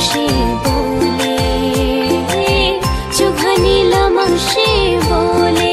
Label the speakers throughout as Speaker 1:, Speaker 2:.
Speaker 1: पोहोशे बोले चुघानी लमाशे बोले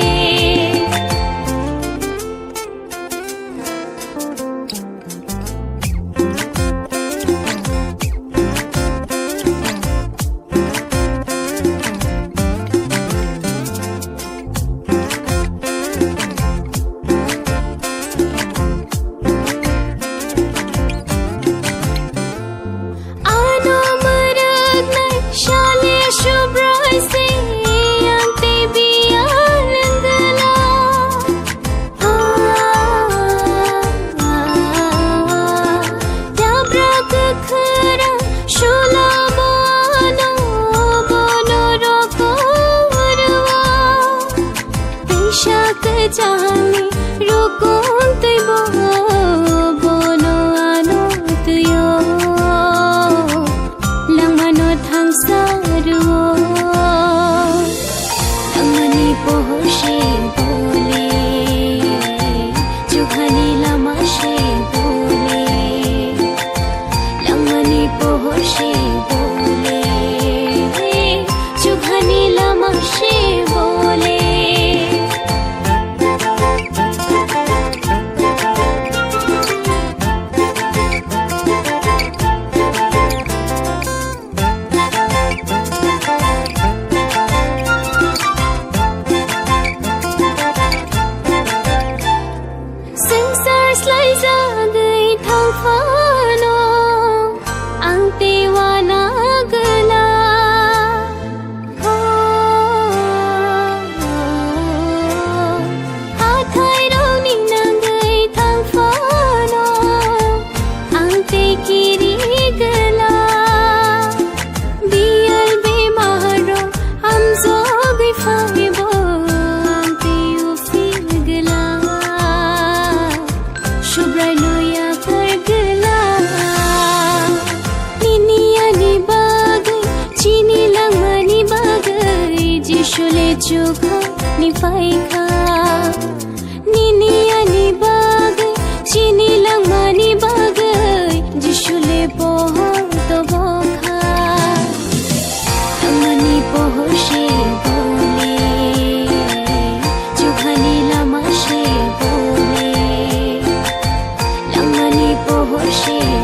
Speaker 1: जाने रोकों तुइबो बोनो आनो तुयो लंगमनो थांसारुओ लंगमनी पोहोशे बोले चुघानी लमाशे बोले लंगमनी पोहोशे बोले चुघानी लमाशे बोले Juga ni faika Nini ani bagai Chini lang mani bagai Jishule pohon to bokha Langmani pohoshe bole Jughani lamashe bole Langmani pohoshe